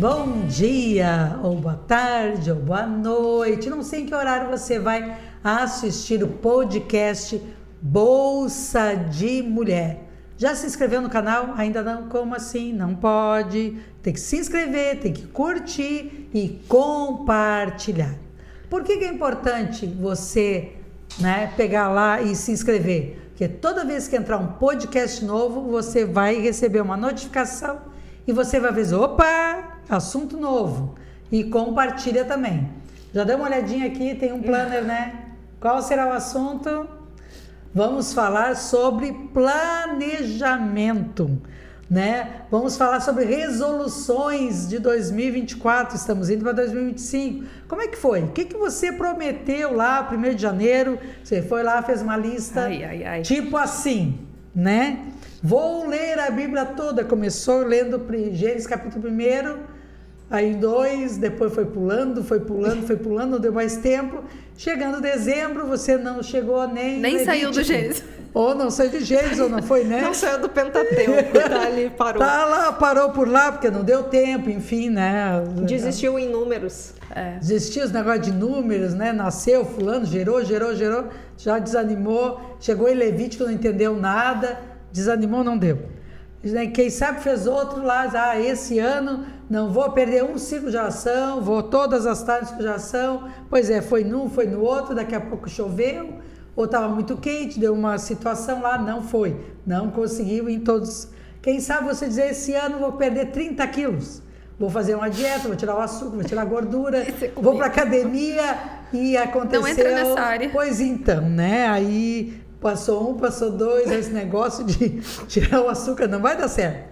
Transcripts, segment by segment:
Bom dia, ou boa tarde, ou boa noite. Não sei em que horário você vai assistir o podcast Bolsa de Mulher. Já se inscreveu no canal? Ainda não? Como assim? Não pode. Tem que se inscrever, tem que curtir e compartilhar. Por que é importante você, pegar lá e se inscrever? Porque toda vez que entrar um podcast novo, você vai receber uma notificação e você vai ver, opa, assunto novo. E compartilha também. Já deu uma olhadinha aqui, tem um planner, Qual será o assunto? Vamos falar sobre planejamento, Vamos falar sobre resoluções de 2024, estamos indo para 2025. Como é que foi? O que você prometeu lá, 1º de janeiro? Você foi lá, fez uma lista, tipo assim, Vou ler a Bíblia toda. Começou lendo Gênesis capítulo 1, aí 2, depois foi pulando, não deu mais tempo. Chegando dezembro, você não chegou nem saiu do Gênesis. Ou não saiu do Gênesis, ou não foi, Não saiu do Pentateuco, tá ali, parou. Tá lá, parou por lá, porque não deu tempo, enfim, Desistiu em números. Desistiu os negócios de números, Nasceu fulano, gerou, já desanimou. Chegou em Levítico, não entendeu nada, desanimou, não deu. Quem sabe fez outro lá, esse ano não vou perder um ciclo de oração, vou todas as tardes de oração. Pois é, foi num, foi no outro, daqui a pouco choveu, ou estava muito quente, deu uma situação lá, não foi, não conseguiu em todos. Quem sabe você dizer, esse ano vou perder 30 quilos, vou fazer uma dieta, vou tirar o açúcar, vou tirar a gordura, vou para academia e aconteceu. Não entra nessa área. Pois então, Aí passou 1, passou 2, esse negócio de tirar o açúcar não vai dar certo,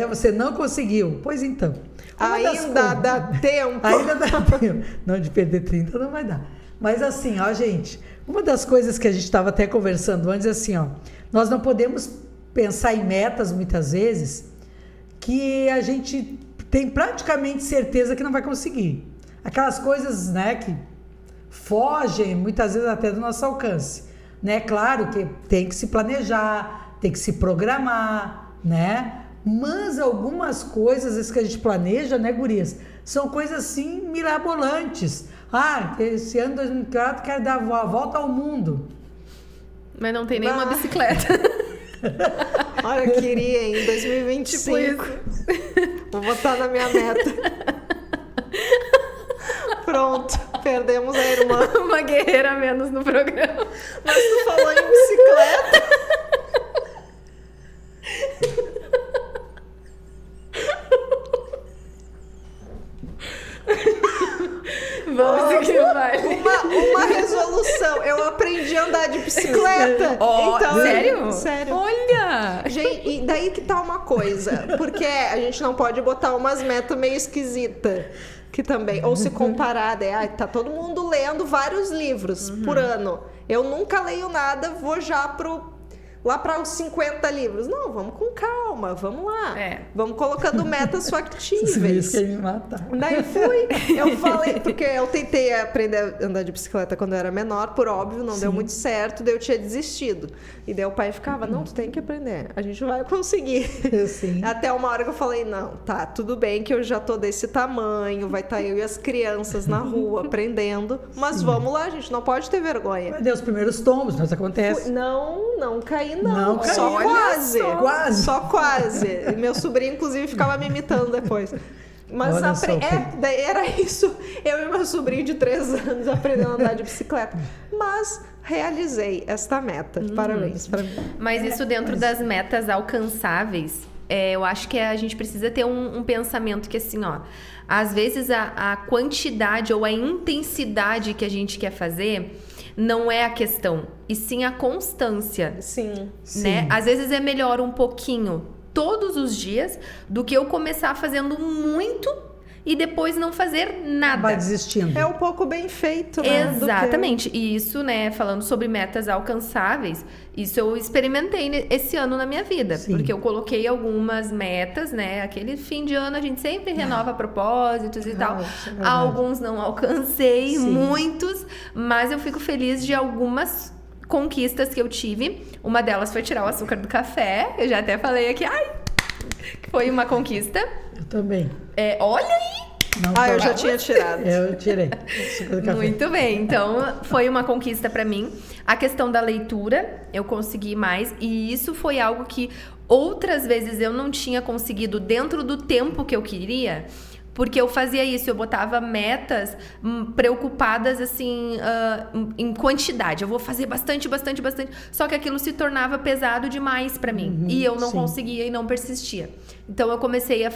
Você não conseguiu. Pois então. Ainda dá tempo. Ainda dá tempo. Não, de perder 30 não vai dar. Mas assim, gente, uma das coisas que a gente estava até conversando antes é assim, nós não podemos pensar em metas muitas vezes que a gente tem praticamente certeza que não vai conseguir. Aquelas coisas, que fogem muitas vezes até do nosso alcance. Claro que tem que se planejar, tem que se programar, Mas algumas coisas que a gente planeja, gurias, são coisas assim mirabolantes. Esse ano 2024 quero dar a volta ao mundo. Mas não tem nenhuma bicicleta. Olha, eu queria em 2025. Vou botar na minha meta. Pronto, perdemos a irmã. Uma guerreira a menos no programa. Mas tu falou em bicicleta. Vamos seguir, vai. Uma resolução. Eu aprendi a andar de bicicleta. Então, Sério? Olha! Gente, e daí que tá uma coisa. Porque a gente não pode botar umas metas meio esquisitas. Que também, ou se comparar, tá todo mundo lendo vários livros por ano. Eu nunca leio nada, vou já lá para os 50 livros. Não, vamos com calma, vamos lá. Vamos colocando metas factíveis. Você me matar. Daí eu falei, porque eu tentei aprender a andar de bicicleta quando eu era menor, por óbvio, não deu muito certo, daí eu tinha desistido. E daí o pai ficava, não, tu tem que aprender, a gente vai conseguir. Sim. Até uma hora que eu falei, não, tá, tudo bem que eu já tô desse tamanho, vai estar eu e as crianças na rua aprendendo, mas vamos lá, a gente não pode ter vergonha. Mas deu os primeiros tombos, mas acontece. Não caí não. Não caí. Só quase. Quase. Só quase. Meu sobrinho, inclusive, ficava me imitando depois. Mas daí era isso. Eu e meu sobrinho de 3 anos aprendendo a andar de bicicleta. Mas realizei esta meta. Parabéns para mim. Mas isso dentro das metas alcançáveis, eu acho que a gente precisa ter um pensamento que assim, às vezes a quantidade ou a intensidade que a gente quer fazer não é a questão, e sim a constância. Sim. Às vezes é melhor um pouquinho todos os dias do que eu começar fazendo muito e depois não fazer nada. Vai desistindo. É um pouco bem feito, Exatamente. E isso, falando sobre metas alcançáveis, isso eu experimentei esse ano na minha vida. Sim. Porque eu coloquei algumas metas, Aquele fim de ano a gente sempre renova propósitos e tal. Alguns não alcancei, muitos, mas eu fico feliz de algumas conquistas que eu tive. Uma delas foi tirar o açúcar do café. Eu já até falei aqui, que foi uma conquista. Eu também. Olha aí! Não eu tô- já tinha tirado. Eu tirei. Açúcar do café. Muito bem, então foi uma conquista pra mim. A questão da leitura, eu consegui mais, e isso foi algo que outras vezes eu não tinha conseguido dentro do tempo que eu queria, porque eu fazia isso, eu botava metas preocupadas assim em quantidade. Eu vou fazer bastante, só que aquilo se tornava pesado demais pra mim, e eu não conseguia e não persistia. Então eu comecei a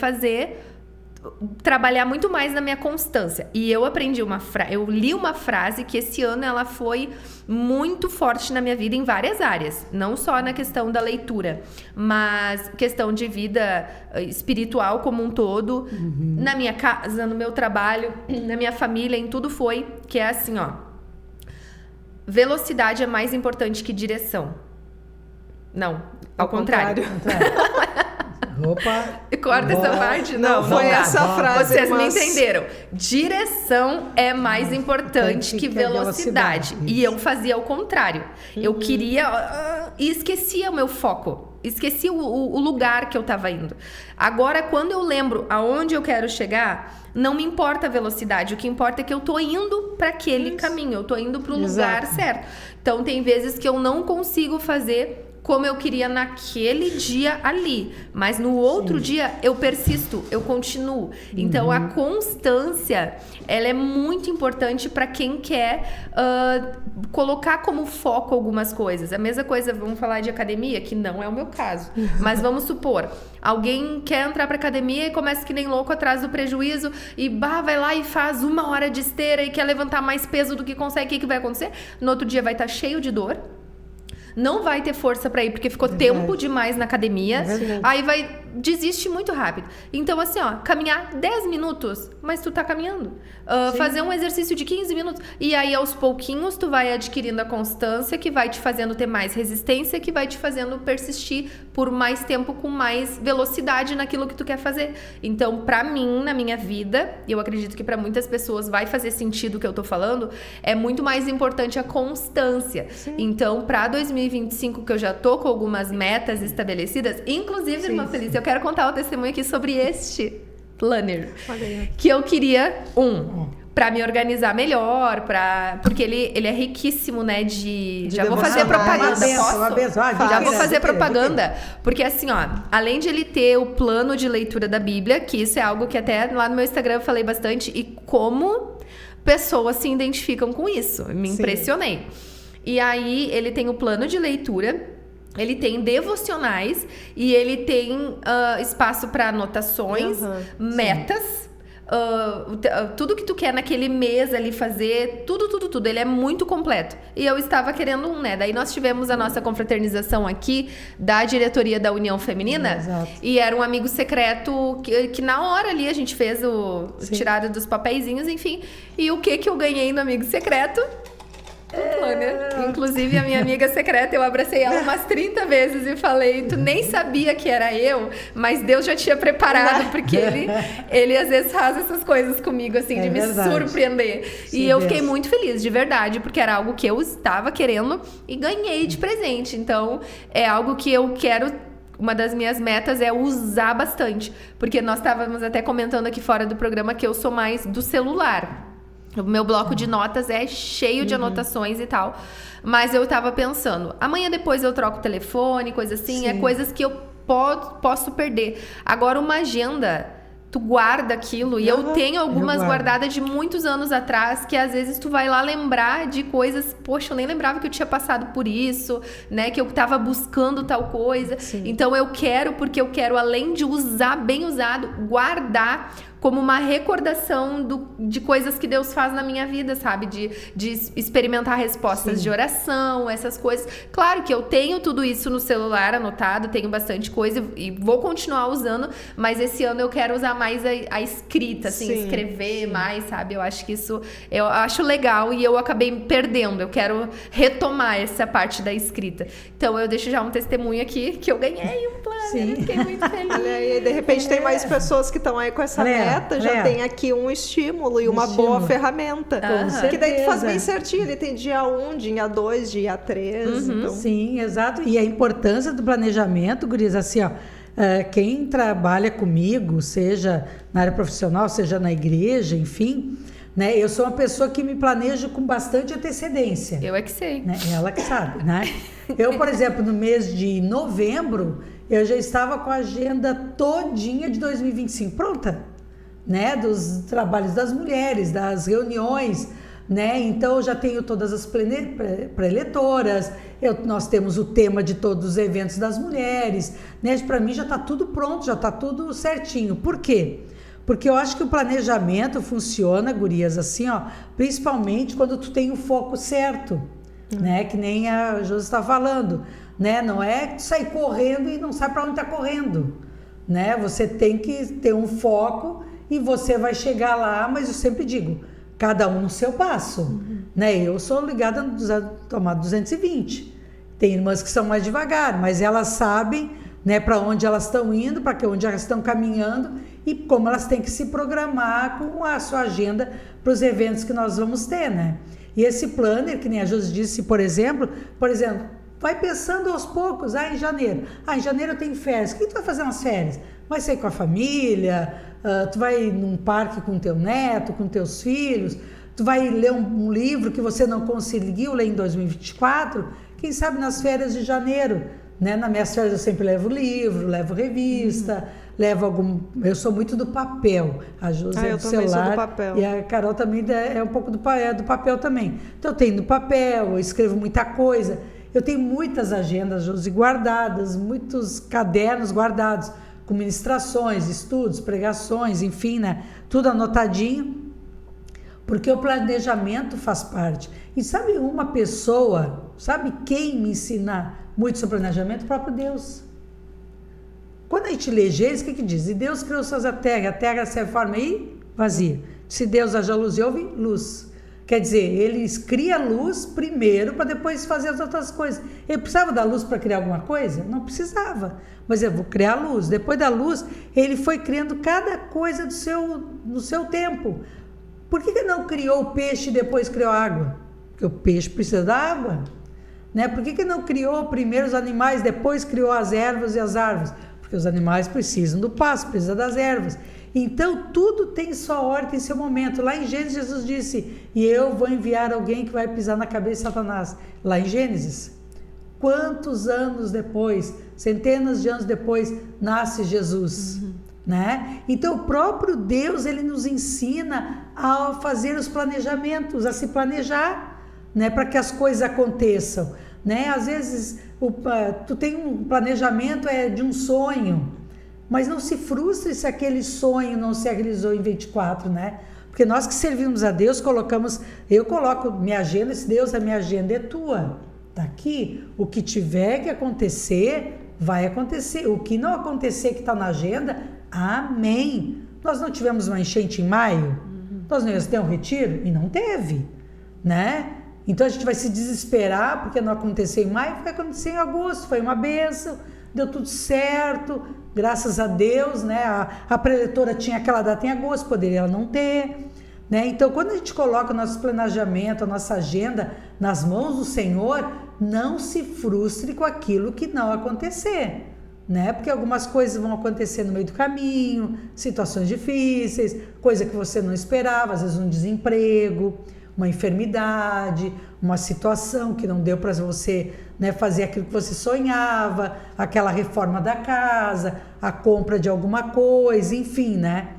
trabalhar muito mais na minha constância. E eu aprendi eu li uma frase que esse ano ela foi muito forte na minha vida em várias áreas, não só na questão da leitura, mas questão de vida espiritual como um todo, na minha casa, no meu trabalho, na minha família, em tudo foi, que é assim, ó: velocidade é mais importante que direção. Não, ao contrário. Opa. Corta essa parte? Não foi dá. essa frase, Vocês me mas- entenderam. Direção é mais importante que velocidade. E eu fazia o contrário. Eu queria... e esquecia o meu foco. Esquecia o lugar que eu tava indo. Agora, quando eu lembro aonde eu quero chegar, não me importa a velocidade. O que importa é que eu tô indo para aquele caminho. Eu tô indo pro lugar certo. Então, tem vezes que eu não consigo fazer como eu queria naquele dia ali, mas no outro dia eu persisto, eu continuo. Então a constância, ela é muito importante para quem quer colocar como foco algumas coisas. A mesma coisa, vamos falar de academia, que não é o meu caso, mas vamos supor, alguém quer entrar para academia e começa que nem louco atrás do prejuízo e vai lá e faz 1 hora de esteira e quer levantar mais peso do que consegue. O que vai acontecer? No outro dia vai estar cheio de dor, não vai ter força pra ir, porque ficou tempo demais na academia. Aí desiste muito rápido. Então, assim, ó, caminhar 10 minutos, mas tu tá caminhando. Fazer um exercício de 15 minutos. E aí, aos pouquinhos, tu vai adquirindo a constância, que vai te fazendo ter mais resistência, que vai te fazendo persistir por mais tempo, com mais velocidade naquilo que tu quer fazer. Então, pra mim, na minha vida, e eu acredito que pra muitas pessoas vai fazer sentido o que eu tô falando, é muito mais importante a constância. Então, pra 2025, que eu já tô com algumas metas estabelecidas, inclusive, irmã Felícia, eu quero contar o testemunho aqui sobre este planner. Que eu queria, pra me organizar melhor, porque ele é riquíssimo, né, já vou fazer propaganda, posso? Já vou fazer propaganda, porque assim, ó, além de ele ter o plano de leitura da Bíblia, que isso é algo que até lá no meu Instagram eu falei bastante, e como pessoas se identificam com isso, me impressionei. E aí, ele tem o plano de leitura, ele tem devocionais e ele tem espaço para anotações, metas, tudo que tu quer naquele mês ali fazer, tudo. Ele é muito completo. E eu estava querendo né? Daí nós tivemos a nossa confraternização aqui da diretoria da União Feminina. E era um amigo secreto que na hora ali a gente fez tirada dos papeizinhos, enfim. E o que eu ganhei no amigo secreto? Planner. Inclusive, a minha amiga secreta, eu abracei ela umas 30 vezes e falei, tu nem sabia que era eu, mas Deus já tinha preparado, porque ele às vezes faz essas coisas comigo, assim, de me surpreender. E eu fiquei muito feliz, de verdade, porque era algo que eu estava querendo e ganhei de presente. Então, é algo que eu quero. Uma das minhas metas é usar bastante, porque nós estávamos até comentando aqui fora do programa que eu sou mais do celular. O meu bloco de notas é cheio de anotações e tal. Mas eu tava pensando, amanhã depois eu troco o telefone, coisa assim. É coisas que eu posso perder. Agora, uma agenda, tu guarda aquilo. E eu tenho algumas guardadas de muitos anos atrás, que às vezes tu vai lá lembrar de coisas. Poxa, eu nem lembrava que eu tinha passado por isso, né? Que eu tava buscando tal coisa. Então eu quero, porque eu quero, além de usar, bem usado, guardar como uma recordação de coisas que Deus faz na minha vida, sabe? De experimentar respostas de oração, essas coisas. Claro que eu tenho tudo isso no celular anotado, tenho bastante coisa e vou continuar usando, mas esse ano eu quero usar mais a escrita, assim, escrever mais, sabe? Eu acho que isso, eu acho legal e eu acabei perdendo. Eu quero retomar essa parte da escrita. Então, eu deixo já um testemunho aqui, que eu ganhei um planner, fiquei muito feliz. Olha aí, de repente tem mais pessoas que estão aí com essa meta, já tem aqui um estímulo e uma boa ferramenta. Que daí tu faz bem certinho, ele tem dia 1, dia 2, dia 3. Então... Sim, exato. E a importância do planejamento, gurias, assim, ó, quem trabalha comigo, seja na área profissional, seja na igreja, enfim, né? Eu sou uma pessoa que me planejo com bastante antecedência. Eu é que sei. Né? Ela que sabe, né? Eu, por exemplo, no mês de novembro, eu já estava com a agenda todinha de 2025 pronta, né? Dos trabalhos das mulheres, das reuniões, né? Então, eu já tenho todas as preletoras, nós temos o tema de todos os eventos das mulheres, né? Para mim já está tudo pronto, já está tudo certinho. Por quê? Porque eu acho que o planejamento funciona, gurias, assim, ó, principalmente quando tu tem o foco certo, né? Que nem a Josi está falando, né? Não é que tu sai correndo e não sabe para onde está correndo, né? Você tem que ter um foco e você vai chegar lá, mas eu sempre digo, cada um no seu passo, né? Eu sou ligada a tomar 220. Tem irmãs que são mais devagar, mas elas sabem, né, para onde elas estão indo, para onde elas estão caminhando e como elas têm que se programar com a sua agenda para os eventos que nós vamos ter, né? E esse planner, que nem a Josi disse, por exemplo, vai pensando aos poucos, em janeiro. Em janeiro eu tenho férias. O que tu vai fazer nas férias? Vai sair com a família, tu vai num parque com teu neto, com teus filhos, tu vai ler um livro que você não conseguiu ler em 2024, quem sabe nas férias de janeiro, né? Nas minhas férias eu sempre levo livro, levo revista, levo eu sou muito do papel, a Josi é do celular, sou do papel. E a Carol também é um pouco do papel também. Então eu tenho do papel, eu escrevo muita coisa, eu tenho muitas agendas, Josi, guardadas, muitos cadernos guardados, com ministrações, estudos, pregações, enfim, né? Tudo anotadinho, porque o planejamento faz parte. E sabe uma pessoa, sabe quem me ensina muito sobre planejamento? O próprio Deus. Quando a gente lê Gênesis, o que diz? E Deus criou a terra se forma aí vazia. Se Deus haja luz e houve luz. Quer dizer, ele cria luz primeiro para depois fazer as outras coisas. Ele precisava da luz para criar alguma coisa? Não precisava. Mas eu vou criar a luz. Depois da luz, ele foi criando cada coisa no seu tempo. Por que não criou o peixe e depois criou a água? Porque o peixe precisa da água. Né? Por que não criou primeiro os animais, depois criou as ervas e as árvores? Porque os animais precisam do pasto, precisam das ervas. Então, tudo tem sua hora, tem seu momento. Lá em Gênesis, Jesus disse, e eu vou enviar alguém que vai pisar na cabeça de Satanás. Lá em Gênesis, quantos anos depois, centenas de anos depois, nasce Jesus, né? Então, o próprio Deus, ele nos ensina a fazer os planejamentos, a se planejar, né? Para que as coisas aconteçam, né? Às vezes, tu tem um planejamento de um sonho, mas não se frustre se aquele sonho não se realizou em 24, né? Porque nós que servimos a Deus, eu coloco minha agenda, se Deus, a minha agenda é tua. Tá aqui, o que tiver que acontecer, vai acontecer. O que não acontecer que está na agenda, amém. Nós não tivemos uma enchente em maio? Nós não íamos ter um retiro? E não teve, né? Então a gente vai se desesperar porque não aconteceu em maio, vai acontecer em agosto, foi uma bênção, deu tudo certo, graças a Deus, né? A preletora tinha aquela data em agosto, poderia ela não ter, né? Então, quando a gente coloca o nosso planejamento, a nossa agenda nas mãos do Senhor, não se frustre com aquilo que não acontecer, né? Porque algumas coisas vão acontecer no meio do caminho, situações difíceis, coisa que você não esperava, às vezes um desemprego, uma enfermidade, uma situação que não deu para você, né, fazer aquilo que você sonhava, aquela reforma da casa, a compra de alguma coisa, enfim, né?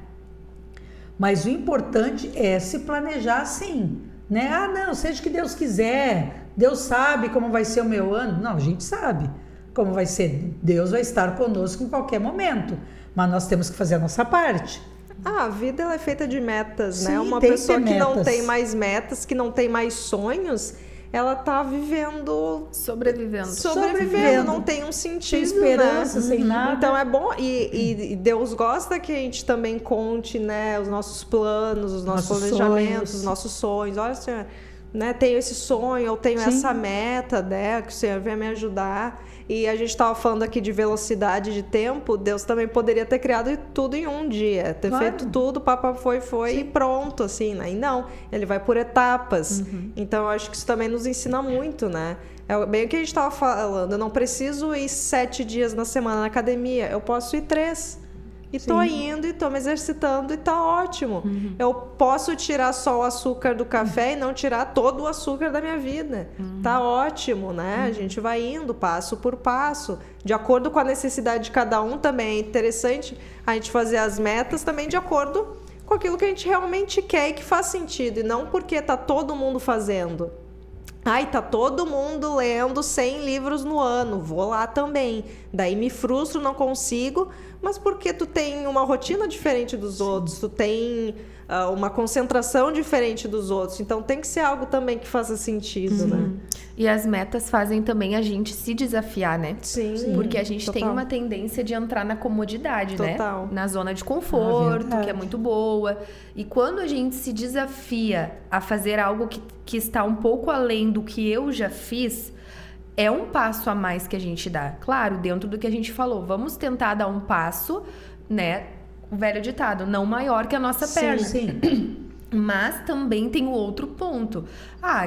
Mas o importante é se planejar assim, né? Não, seja o que Deus quiser, Deus sabe como vai ser o meu ano. Não, a gente sabe como vai ser. Deus vai estar conosco em qualquer momento, mas nós temos que fazer a nossa parte. A vida ela é feita de metas, Sim, né? Uma tem pessoa que metas. não tem mais metas, que não tem mais sonhos, ela tá vivendo... Sobrevivendo, não tem um sentido, sem esperança, né? sem nada. Então é bom, e Deus gosta que a gente também conte, né, os nossos planos, os nossos planejamentos, sonhos. os nossos sonhos. Olha, Senhor, né, tenho esse sonho, eu tenho essa meta, né, que o Senhor venha me ajudar. E a gente estava falando aqui de velocidade de tempo, Deus também poderia ter criado tudo em um dia, ter feito tudo, papai foi e pronto, assim, né? E não, ele vai por etapas. Então, eu acho que isso também nos ensina muito, né? É bem o que a gente estava falando. Eu não preciso ir 7 dias na semana na academia. Eu posso ir 3. E tô indo e tô me exercitando e tá ótimo. Eu posso tirar só o açúcar do café e não tirar todo o açúcar da minha vida. Tá ótimo, né? A gente vai indo passo por passo. De acordo com a necessidade de cada um também. É interessante a gente fazer as metas também de acordo com aquilo que a gente realmente quer e que faz sentido. E não porque tá todo mundo fazendo. Ai, tá todo mundo lendo 100 livros no ano, vou lá também. Daí me frustro, não consigo, mas porque tu tem uma rotina diferente dos outros, tu tem uma concentração diferente dos outros, então tem que ser algo também que faça sentido, né? E as metas fazem também a gente se desafiar, né? Sim. Porque a gente tem uma tendência de entrar na comodidade, né? Na zona de conforto, que é muito boa. E quando a gente se desafia a fazer algo que está um pouco além do que eu já fiz, é um passo a mais que a gente dá. Claro, dentro do que a gente falou. Vamos tentar dar um passo, né? O velho ditado, não maior que a nossa perna. Sim. Mas também tem o outro ponto.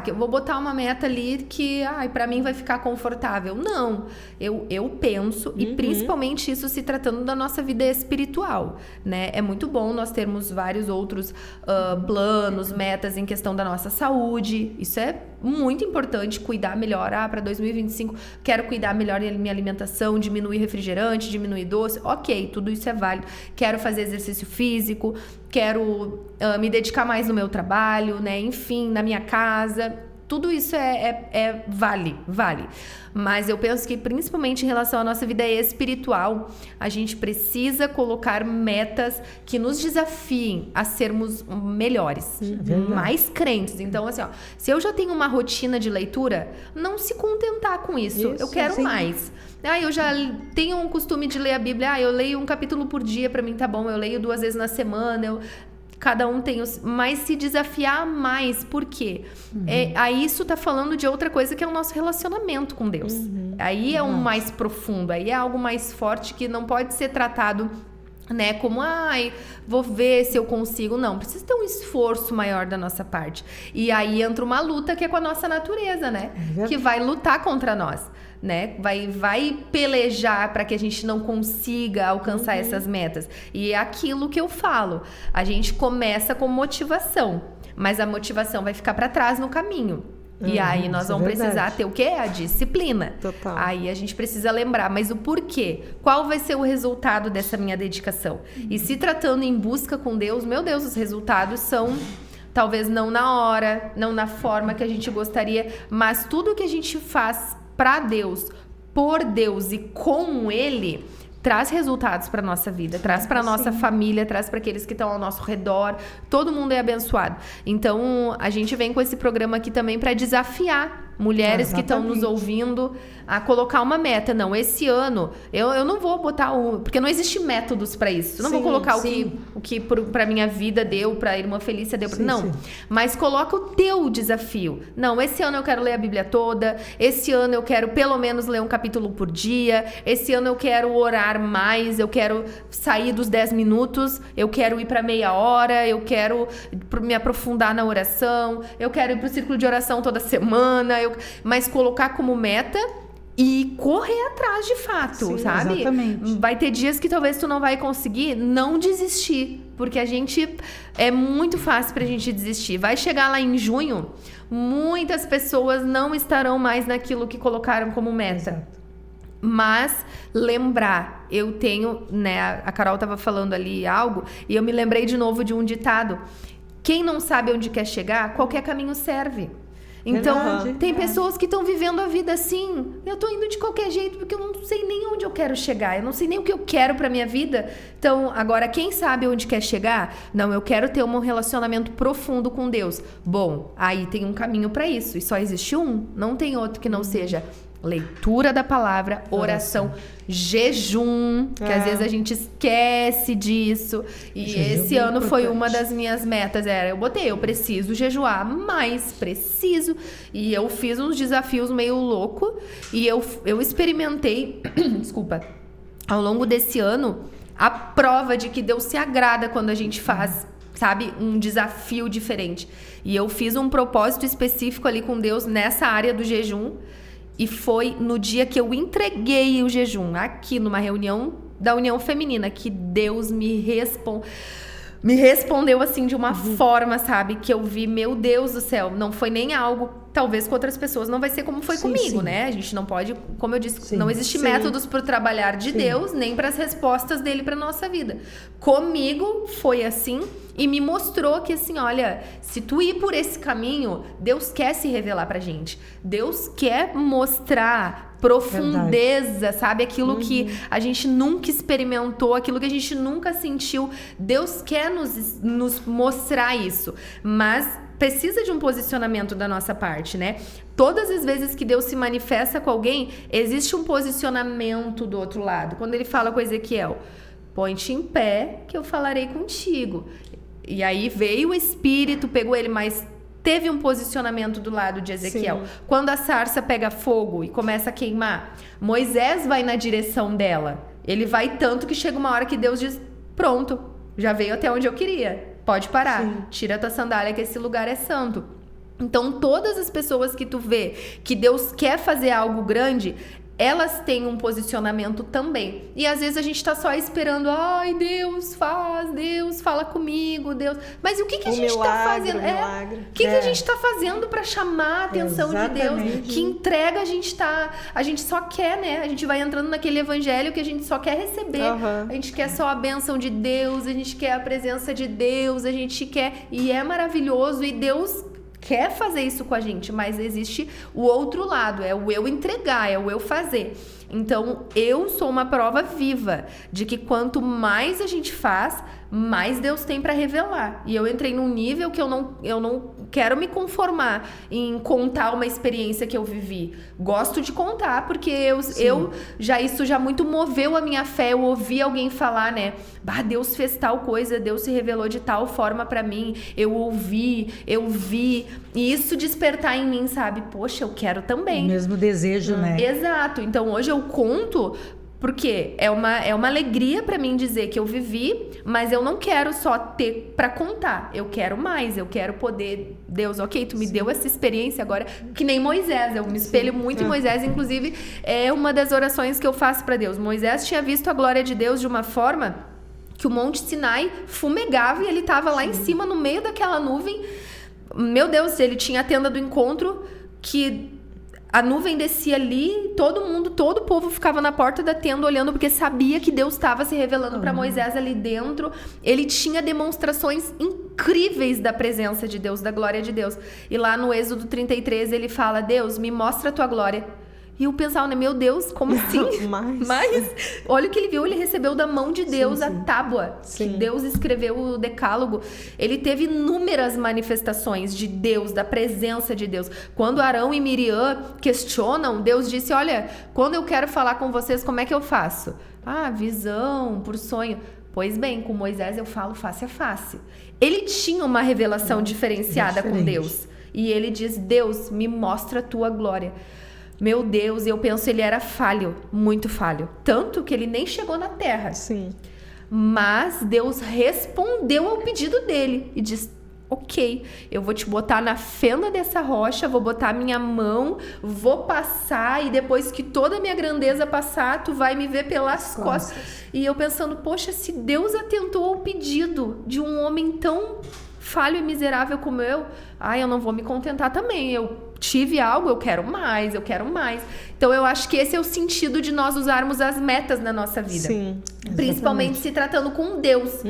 Que eu vou botar uma meta ali que, pra mim vai ficar confortável. Não, eu penso, e principalmente isso se tratando da nossa vida espiritual, né? É muito bom nós termos vários outros planos, metas em questão da nossa saúde. Isso é muito importante, cuidar melhor. Para 2025, quero cuidar melhor da minha alimentação, diminuir refrigerante, diminuir doce. Ok, tudo isso é válido. Quero fazer exercício físico, quero me dedicar mais no meu trabalho, né? Enfim, na minha casa. Tudo isso vale. Mas eu penso que, principalmente em relação à nossa vida espiritual, a gente precisa colocar metas que nos desafiem a sermos melhores, mais crentes. Então, assim, se eu já tenho uma rotina de leitura, não se contentar com isso. Eu quero mais. Eu já tenho um costume de ler a Bíblia. Eu leio um capítulo por dia, pra mim tá bom. Eu leio 2 vezes na semana. Cada um tem mas se desafiar mais. Por quê? Aí isso tá falando de outra coisa, que é o nosso relacionamento com Deus. Aí é um mais profundo, aí é algo mais forte que não pode ser tratado, né, como vou ver se eu consigo. Não, precisa ter um esforço maior da nossa parte. E aí entra uma luta que é com a nossa natureza, né? Que vai lutar contra nós, né? Vai pelejar para que a gente não consiga alcançar essas metas. E é aquilo que eu falo. A gente começa com motivação, mas a motivação vai ficar para trás no caminho. E aí nós vamos precisar ter o quê? A disciplina. Total. Aí a gente precisa lembrar, mas o porquê? Qual vai ser o resultado dessa minha dedicação? E se tratando em busca com Deus, meu Deus, os resultados são... Talvez não na hora, não na forma que a gente gostaria, mas tudo que a gente faz para Deus, por Deus e com Ele, traz resultados para nossa vida, traz para nossa família, traz para aqueles que estão ao nosso redor. Todo mundo é abençoado. Então, a gente vem com esse programa aqui também para desafiar mulheres que estão nos ouvindo a colocar uma meta. Não, esse ano eu não vou botar porque não existe métodos para isso. Eu não vou colocar o que para minha vida deu, para a irmã Felícia deu. Não, mas coloca o teu desafio. Não, esse ano eu quero ler a Bíblia toda. Esse ano eu quero pelo menos ler um capítulo por dia. Esse ano eu quero orar mais. Eu quero sair dos 10 minutos. Eu quero ir para meia hora. Eu quero me aprofundar na oração. Eu quero ir para o círculo de oração toda semana. Mas colocar como meta e correr atrás de fato, sabe? Exatamente. Vai ter dias que talvez tu não vai conseguir, não desistir, porque é muito fácil pra gente desistir. Vai chegar lá em junho, muitas pessoas não estarão mais naquilo que colocaram como meta. Exato. Mas lembrar, eu tenho, né, a Carol tava falando ali algo, e eu me lembrei de novo de um ditado: quem não sabe onde quer chegar, qualquer caminho serve. Então, tem pessoas que estão vivendo a vida assim. Eu tô indo de qualquer jeito porque eu não sei nem onde eu quero chegar. Eu não sei nem o que eu quero pra minha vida. Então, agora, quem sabe onde quer chegar? Não, eu quero ter um relacionamento profundo com Deus. Bom, aí tem um caminho pra isso. E só existe um. Não tem outro que não seja leitura da palavra, oração, jejum, que às vezes a gente esquece disso. E esse ano foi uma das minhas metas. Eu preciso jejuar, mas preciso. E eu fiz uns desafios meio louco. E eu experimentei, desculpa, ao longo desse ano, a prova de que Deus se agrada quando a gente faz, sabe, um desafio diferente. E eu fiz um propósito específico ali com Deus nessa área do jejum. E foi no dia que eu entreguei o jejum, aqui numa reunião da União Feminina, que Deus me respondeu assim de uma forma, sabe? Que eu vi, meu Deus do céu, não foi nem algo, talvez com outras pessoas não vai ser como foi comigo, né? A gente não pode, como eu disse, não existe métodos para o trabalhar de Deus, nem para as respostas dele para nossa vida. Comigo foi assim e me mostrou que assim, olha, se tu ir por esse caminho, Deus quer se revelar pra gente. Deus quer mostrar profundeza, sabe? Aquilo que a gente nunca experimentou, aquilo que a gente nunca sentiu. Deus quer nos mostrar isso. Mas precisa de um posicionamento da nossa parte, né? Todas as vezes que Deus se manifesta com alguém, existe um posicionamento do outro lado. Quando ele fala com Ezequiel, põe-te em pé que eu falarei contigo. E aí veio o Espírito, pegou ele, mas teve um posicionamento do lado de Ezequiel. Sim. Quando a sarça pega fogo e começa a queimar, Moisés vai na direção dela. Ele vai tanto que chega uma hora que Deus diz, pronto, já veio até onde eu queria. Pode parar, tira a tua sandália que esse lugar é santo. Então, todas as pessoas que tu vê que Deus quer fazer algo grande, elas têm um posicionamento também. E às vezes a gente tá só esperando, ai, Deus faz, Deus fala comigo, Deus... Mas o que a gente tá fazendo? O que a gente tá fazendo para chamar a atenção de Deus? Que entrega a gente tá... A gente só quer, né? A gente vai entrando naquele evangelho que a gente só quer receber. A gente quer só a bênção de Deus, a gente quer a presença de Deus, a gente quer... E é maravilhoso, e Deus quer fazer isso com a gente, mas existe o outro lado, é o eu entregar, é o eu fazer. Então, eu sou uma prova viva de que quanto mais a gente faz, mais Deus tem para revelar. E eu entrei num nível que eu não quero me conformar em contar uma experiência que eu vivi. Gosto de contar, porque isso já muito moveu a minha fé. Eu ouvi alguém falar, né? Bah, Deus fez tal coisa, Deus se revelou de tal forma para mim. Eu ouvi, eu vi. E isso despertar em mim, sabe? Poxa, eu quero também. O mesmo desejo, né? Exato. Então, hoje eu conto... Porque é uma alegria pra mim dizer que eu vivi, mas eu não quero só ter pra contar. Eu quero mais, eu quero poder... Deus, ok, tu me deu essa experiência agora, que nem Moisés. Eu me espelho muito em Moisés, inclusive é uma das orações que eu faço pra Deus. Moisés tinha visto a glória de Deus de uma forma que o Monte Sinai fumegava e ele tava lá em cima, no meio daquela nuvem. Meu Deus, ele tinha a tenda do encontro que... A nuvem descia ali, todo o povo ficava na porta da tenda olhando, porque sabia que Deus estava se revelando para Moisés ali dentro. Ele tinha demonstrações incríveis da presença de Deus, da glória de Deus. E lá no Êxodo 33 ele fala, Deus, me mostra a tua glória. E eu pensava, né, meu Deus, como assim? Mas olha o que ele viu, ele recebeu da mão de Deus a tábua, que Deus escreveu o decálogo. Ele teve inúmeras manifestações de Deus, da presença de Deus. Quando Arão e Miriam questionam, Deus disse, olha, quando eu quero falar com vocês, como é que eu faço? Ah, visão, por sonho. Pois bem, com Moisés eu falo face a face. Ele tinha uma revelação diferenciada com Deus. E ele diz, Deus, me mostra a tua glória. Meu Deus, eu penso ele era falho, muito falho. Tanto que ele nem chegou na terra. Sim. Mas Deus respondeu ao pedido dele e disse, ok, eu vou te botar na fenda dessa rocha, vou botar a minha mão, vou passar e depois que toda a minha grandeza passar, tu vai me ver pelas costas. E eu pensando, poxa, se Deus atentou ao pedido de um homem tão falho e miserável como eu não vou me contentar também. Eu tive algo, eu quero mais. Então, eu acho que esse é o sentido de nós usarmos as metas na nossa vida. Sim, principalmente se tratando com Deus.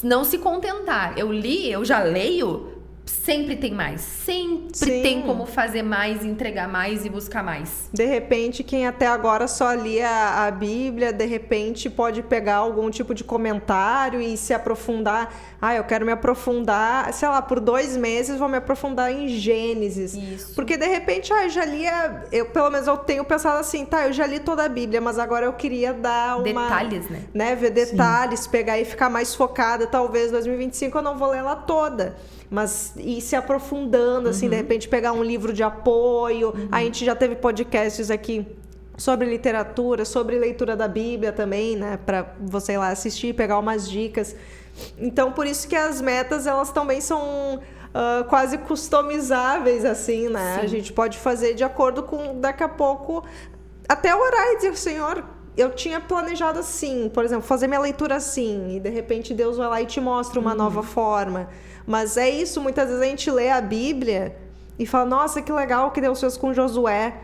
Não se contentar. Eu já leio, sempre tem mais. Sempre tem como fazer mais, entregar mais e buscar mais. De repente, quem até agora só lia a Bíblia, de repente pode pegar algum tipo de comentário e se aprofundar. Eu quero me aprofundar, sei lá, por 2 meses vou me aprofundar em Gênesis. Isso. Porque de repente, eu já lia, pelo menos eu tenho pensado assim, eu já li toda a Bíblia, mas agora eu queria dar detalhes, né? Ver detalhes, pegar e ficar mais focada. Talvez 2025 eu não vou ler ela toda. Mas ir se aprofundando, assim, de repente pegar um livro de apoio. A gente já teve podcasts aqui sobre literatura, sobre leitura da Bíblia também, né? Pra você ir lá assistir, pegar umas dicas. Então, por isso que as metas, elas também são quase customizáveis, assim, né? Sim. A gente pode fazer de acordo com, daqui a pouco, até orar e dizer, Senhor, eu tinha planejado assim, por exemplo, fazer minha leitura assim, e de repente Deus vai lá e te mostra uma nova forma. Mas é isso, muitas vezes a gente lê a Bíblia e fala, nossa, que legal que Deus fez com Josué.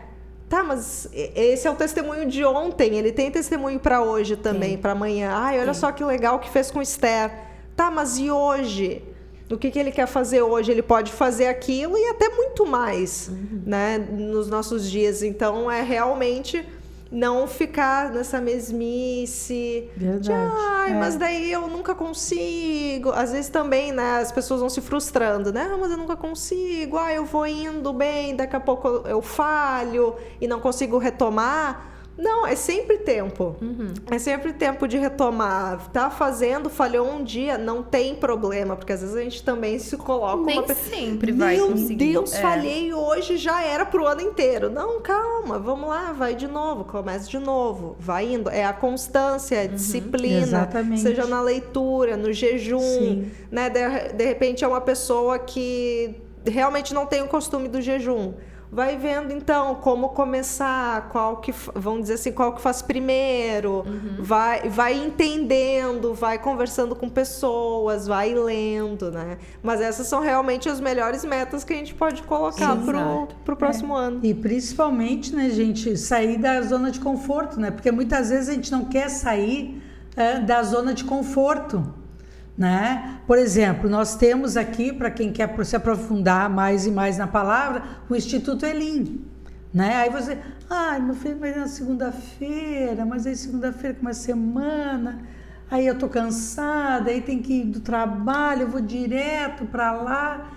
Tá, mas esse é o testemunho de ontem, ele tem testemunho para hoje também, para amanhã. Ai, olha só que legal que fez com Esther. Tá, mas e hoje? O que ele quer fazer hoje? Ele pode fazer aquilo e até muito mais, né, nos nossos dias. Então, é realmente não ficar nessa mesmice. Verdade. De, ai, mas daí eu nunca consigo. Às vezes também, né, as pessoas vão se frustrando, né? Ah, mas eu nunca consigo. Ah, eu vou indo bem, daqui a pouco eu falho e não consigo retomar. Não, é sempre tempo. É sempre tempo de retomar. Tá fazendo, falhou um dia, não tem problema, porque às vezes a gente também se coloca Nem sempre vai conseguir. Meu Deus, falhei hoje, já era pro ano inteiro. Não, calma, vamos lá, vai de novo, começa de novo, vai indo. É a constância, a disciplina, Exatamente. seja na leitura, no jejum, Sim. né? De repente é uma pessoa que realmente não tem o costume do jejum. Vai vendo, então, como começar, vamos dizer assim, qual que faz primeiro, vai entendendo, vai conversando com pessoas, vai lendo, né? Mas essas são realmente as melhores metas que a gente pode colocar pro próximo ano. E principalmente, né, gente, sair da zona de conforto, né? Porque muitas vezes a gente não quer sair da zona de conforto, né? Por exemplo, nós temos aqui, para quem quer se aprofundar mais e mais na palavra, o Instituto Elim, né? Aí você, meu filho vai na segunda-feira, mas aí segunda-feira começa a semana, aí eu tô cansada, aí tem que ir do trabalho, eu vou direto para lá,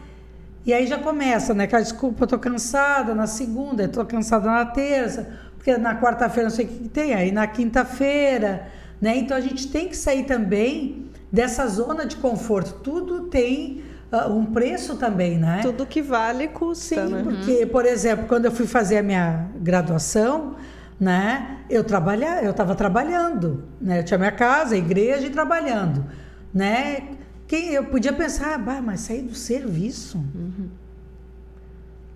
e aí já começa, né? Aquela desculpa, eu tô cansada na segunda, eu tô cansada na terça, porque na quarta-feira não sei o que tem, aí na quinta-feira, né? Então a gente tem que sair também dessa zona de conforto. Tudo tem um preço também, né? Tudo que vale custa, Sim, né? porque, por exemplo, quando eu fui fazer a minha graduação, né, eu estava trabalhando, né? Eu tinha minha casa, a igreja e trabalhando, né? Eu podia pensar, mas sair do serviço,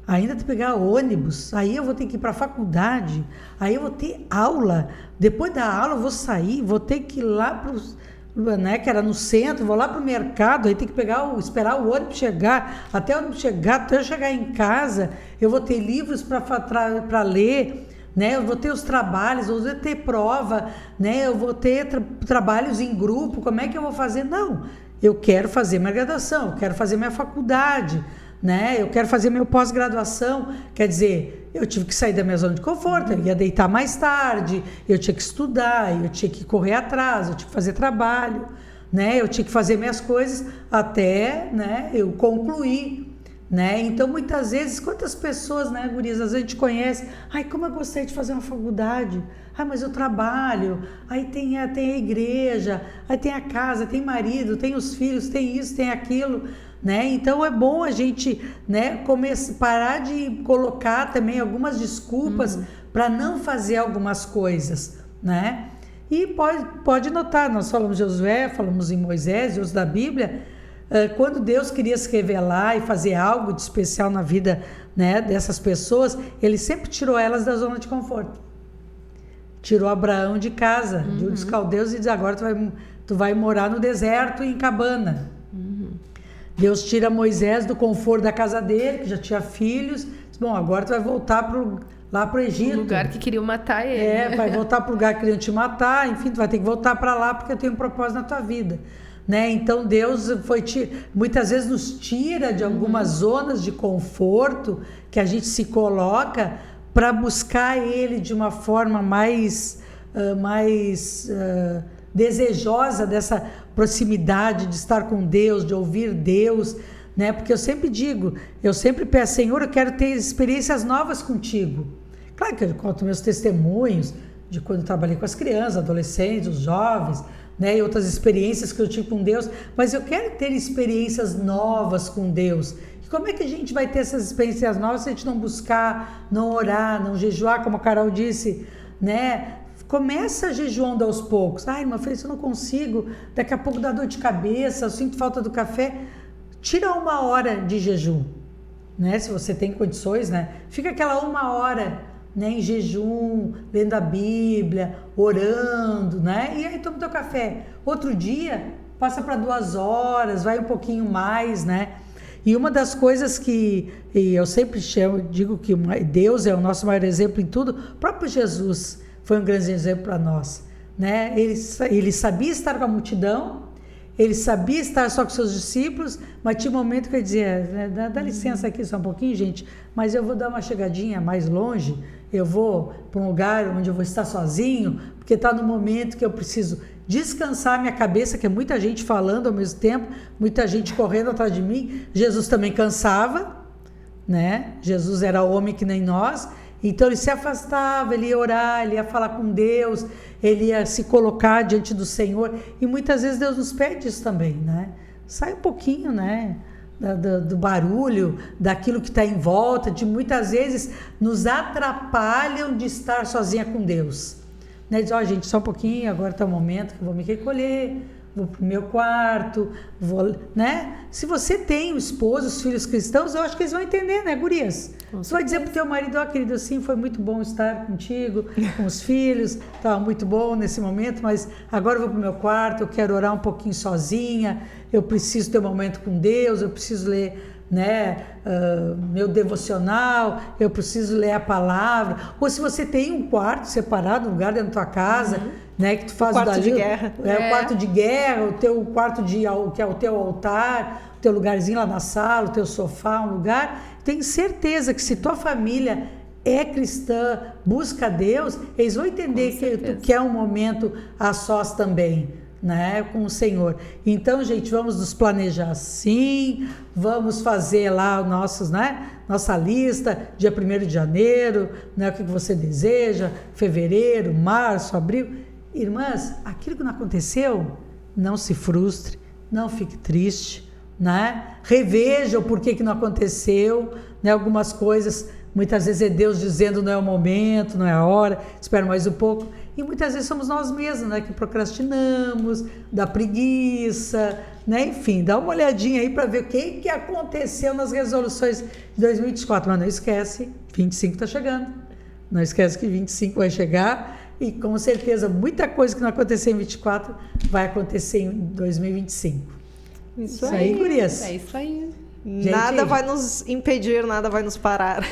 ainda tem que pegar ônibus, aí eu vou ter que ir para a faculdade, aí eu vou ter aula, depois da aula eu vou sair, vou ter que ir lá para os, né, que era no centro, vou lá para o mercado, aí tem que esperar o ônibus chegar, até o ônibus chegar, até eu chegar em casa, eu vou ter livros para ler, né, eu vou ter os trabalhos, eu vou ter prova, né, eu vou ter trabalhos em grupo, como é que eu vou fazer? Não, eu quero fazer minha graduação, eu quero fazer minha faculdade, né, eu quero fazer meu pós-graduação, quer dizer, eu tive que sair da minha zona de conforto, eu ia deitar mais tarde, eu tinha que estudar, eu tinha que correr atrás, eu tinha que fazer trabalho, né, eu tinha que fazer minhas coisas até, né, eu concluir, né, então muitas vezes, quantas pessoas, né, gurias, às vezes a gente conhece, como eu gostei de fazer uma faculdade, mas eu trabalho, aí tem a igreja, aí tem a casa, tem marido, tem os filhos, tem isso, tem aquilo, né? Então é bom a gente, né, parar de colocar também algumas desculpas para não fazer algumas coisas, né? E pode notar, nós falamos de Josué, falamos em Moisés, Deus da Bíblia, quando Deus queria se revelar e fazer algo de especial na vida, né, dessas pessoas, ele sempre tirou elas da zona de conforto. Tirou Abraão de casa, de dos caldeus, e diz, agora tu vai morar no deserto em cabana. Deus tira Moisés do conforto da casa dele, que já tinha filhos. Diz, bom, agora tu vai voltar lá para o Egito. O lugar que queriam matar ele. Vai voltar para o lugar que queriam te matar. Enfim, tu vai ter que voltar para lá porque eu tenho um propósito na tua vida. Né? Então Deus muitas vezes nos tira de algumas zonas de conforto que a gente se coloca para buscar Ele de uma forma mais desejosa dessa proximidade, de estar com Deus, de ouvir Deus, né? Porque eu sempre peço, Senhor, eu quero ter experiências novas contigo. Claro que eu conto meus testemunhos de quando eu trabalhei com as crianças, adolescentes, os jovens, né? E outras experiências que eu tive com Deus, mas eu quero ter experiências novas com Deus. E como é que a gente vai ter essas experiências novas se a gente não buscar, não orar, não jejuar, como a Carol disse, né? Começa jejuando aos poucos. Meu filho, se eu não consigo, daqui a pouco dá dor de cabeça, eu sinto falta do café. tira 1 hora de jejum, né? Se você tem condições, né? Fica aquela 1 hora, né, em jejum, lendo a Bíblia, orando, né? E aí toma teu café. Outro dia, passa para 2 horas, vai um pouquinho mais, né? E uma das coisas que eu sempre digo que Deus é o nosso maior exemplo em tudo, o próprio Jesus foi um grande exemplo para nós, né? Ele sabia estar com a multidão, ele sabia estar só com seus discípulos, mas tinha um momento que ele dizia, dá licença aqui só um pouquinho, gente, mas eu vou dar uma chegadinha mais longe, eu vou para um lugar onde eu vou estar sozinho, porque está no momento que eu preciso descansar minha cabeça, que é muita gente falando ao mesmo tempo, muita gente correndo atrás de mim. Jesus também cansava, né? Jesus era homem que nem nós, então ele se afastava, ele ia orar, ele ia falar com Deus, ele ia se colocar diante do Senhor, e muitas vezes Deus nos pede isso também, né? Sai um pouquinho, né? Do barulho, daquilo que está em volta, de muitas vezes nos atrapalham de estar sozinha com Deus. Né? Diz, gente, só um pouquinho, agora está o momento que eu vou me recolher, vou para o meu quarto, né? Se você tem o esposo, os filhos cristãos, eu acho que eles vão entender, né, gurias? Você vai dizer para o teu marido, querido, assim, foi muito bom estar contigo, com os filhos, estava muito bom nesse momento, mas agora eu vou para o meu quarto, eu quero orar um pouquinho sozinha, eu preciso ter um momento com Deus, eu preciso ler, né, meu devocional, eu preciso ler a palavra. Ou se você tem um quarto separado, um lugar dentro da tua casa, né, que tu faz o quarto de guerra. O quarto de guerra, o teu quarto que é o teu altar, o teu lugarzinho lá na sala, o teu sofá, um lugar. Tenho certeza que se tua família é cristã, busca Deus, eles vão entender que tu quer um momento a sós também, né, com o Senhor. Então, gente, vamos nos planejar sim, vamos fazer lá nossa lista, dia 1º de janeiro, né, o que você deseja, fevereiro, março, abril. Irmãs, aquilo que não aconteceu, não se frustre, não fique triste, né? Reveja o porquê que não aconteceu, né? Algumas coisas, muitas vezes é Deus dizendo não é o momento, não é a hora, espera mais um pouco. E muitas vezes somos nós mesmos, né, que procrastinamos, dá preguiça, né? Enfim, dá uma olhadinha aí para ver o que aconteceu nas resoluções de 2024. Mas não esquece, 25 está chegando. Não esquece que 25 vai chegar e com certeza muita coisa que não aconteceu em 24 vai acontecer em 2025. Isso aí, gurias. É isso aí. Gente, nada vai nos impedir, nada vai nos parar.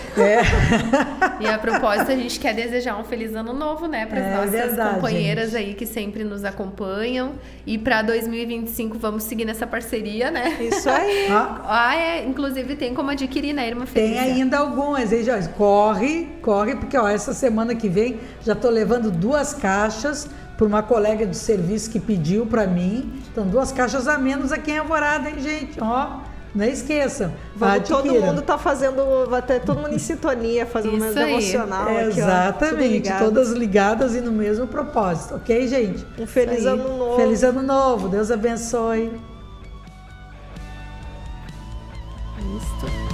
E a propósito, a gente quer desejar um feliz ano novo, né, para as nossas verdade, companheiras, gente, aí que sempre nos acompanham. E para 2025 vamos seguir nessa parceria, né? Isso aí. Inclusive tem como adquirir, né, Irmã Felícia? Tem ainda algumas, aí, Joyce. Corre, porque essa semana que vem já estou levando 2 caixas para uma colega do serviço que pediu para mim. Então, 2 caixas a menos aqui em Alvorada, hein, gente? Não esqueçam. Todo mundo tá fazendo, vai ter todo mundo em sintonia, fazendo um devocional. Exatamente, aqui, todas ligadas e no mesmo propósito, ok, gente? Um feliz ano novo. Feliz ano novo, Deus abençoe. Isso.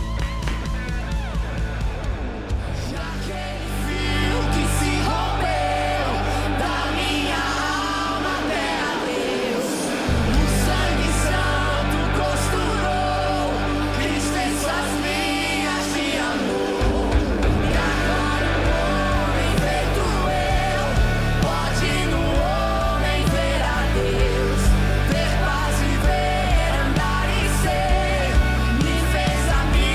Ter paz, viver, andar e ser, me fez amigo.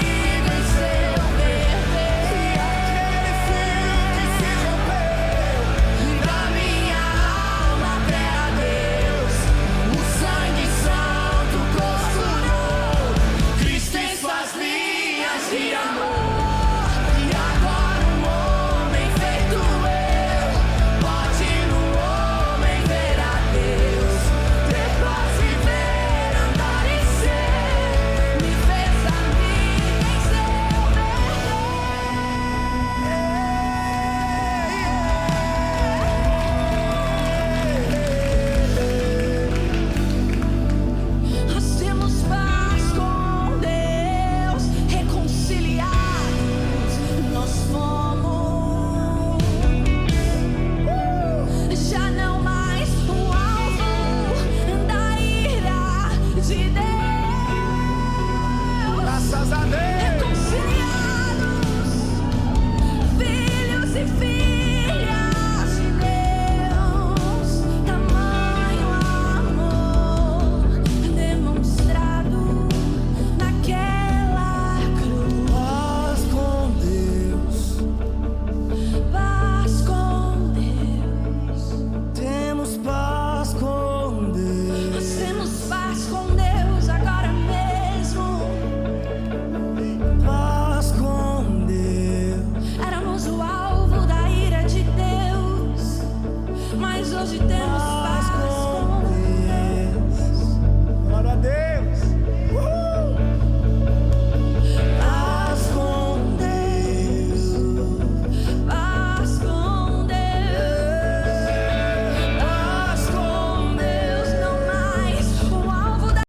mas hoje temos